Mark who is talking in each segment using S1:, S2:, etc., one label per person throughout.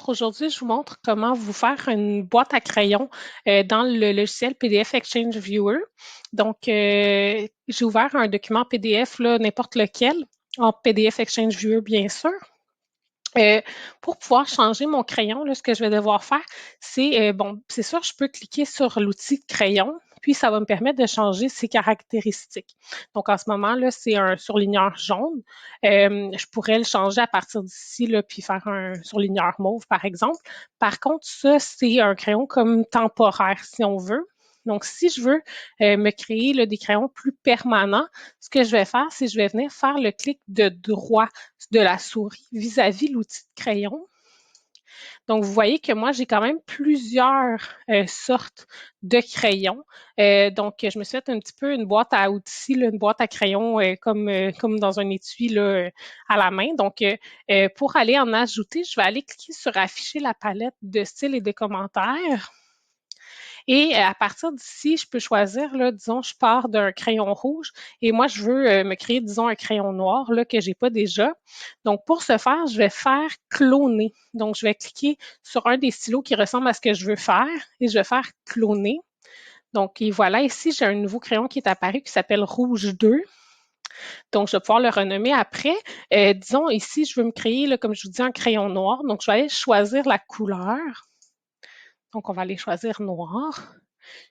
S1: Bonjour, aujourd'hui, je vous montre comment vous faire une boîte à crayons dans le logiciel PDF Exchange Viewer. Donc, j'ai ouvert un document PDF, là, n'importe lequel, en PDF Exchange Viewer, bien sûr. Euh, pour pouvoir changer mon crayon, là, ce que je vais devoir faire, c'est, bon, c'est sûr, je peux cliquer sur l'outil crayon, puis ça va me permettre de changer ses caractéristiques. Donc, en ce moment, là, c'est un surligneur jaune. Je pourrais le changer à partir d'ici, là, puis faire un surligneur mauve, par exemple. Par contre, ça, c'est un crayon comme temporaire, si on veut. Donc, si je veux me créer là, des crayons plus permanents, ce que je vais faire, c'est que je vais venir faire le clic de droit de la souris vis-à-vis l'outil de crayon. Donc, vous voyez que moi, j'ai quand même plusieurs sortes de crayons. Donc, je me suis fait un petit peu une boîte à outils, là, une boîte à crayons comme dans un étui là, à la main. Donc, pour aller en ajouter, je vais aller cliquer sur afficher la palette de styles et de commentaires. Et à partir d'ici, je peux choisir, là, disons, je pars d'un crayon rouge et moi, je veux me créer, disons, un crayon noir là, que je n'ai pas déjà. Donc, pour ce faire, je vais faire cloner. Donc, je vais cliquer sur un des stylos qui ressemble à ce que je veux faire et je vais faire cloner. Donc, et voilà, ici, j'ai un nouveau crayon qui est apparu qui s'appelle Rouge 2. Donc, je vais pouvoir le renommer après. Disons, ici, je veux me créer, là, comme je vous dis, un crayon noir. Donc, je vais aller choisir la couleur. Donc, on va aller choisir noir.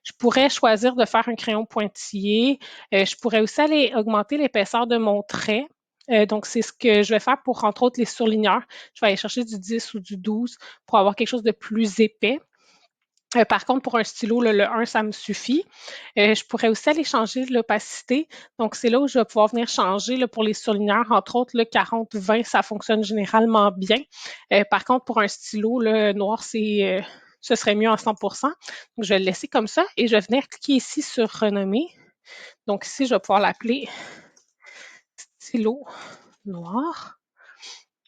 S1: Je pourrais choisir de faire un crayon pointillé. Je pourrais aussi aller augmenter l'épaisseur de mon trait. Donc, c'est ce que je vais faire pour, entre autres, les surligneurs. Je vais aller chercher du 10 ou du 12 pour avoir quelque chose de plus épais. Par contre, pour un stylo, là, le 1, ça me suffit. Je pourrais aussi aller changer l'opacité. Donc, c'est là où je vais pouvoir venir changer là, pour les surligneurs. Entre autres, le 40-20, ça fonctionne généralement bien. Par contre, pour un stylo, le noir, ce serait mieux en 100%. Donc, je vais le laisser comme ça et je vais venir cliquer ici sur renommer. Donc, ici, je vais pouvoir l'appeler stylo noir.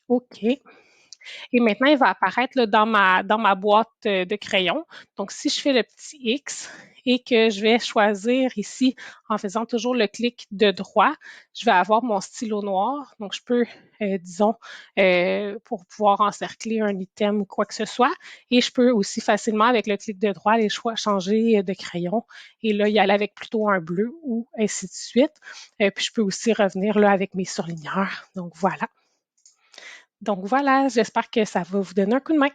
S1: OK. Et maintenant, il va apparaître là, dans ma boîte de crayons. Donc, si je fais le petit X et que je vais choisir ici, en faisant toujours le clic de droit, je vais avoir mon stylo noir. Donc, je peux, disons, pour pouvoir encercler un item ou quoi que ce soit. Et je peux aussi facilement, avec le clic de droit, aller changer de crayon. Et là, y aller avec plutôt un bleu ou ainsi de suite. Puis, je peux aussi revenir là avec mes surligneurs. Donc, voilà. Donc voilà, j'espère que ça va vous donner un coup de main.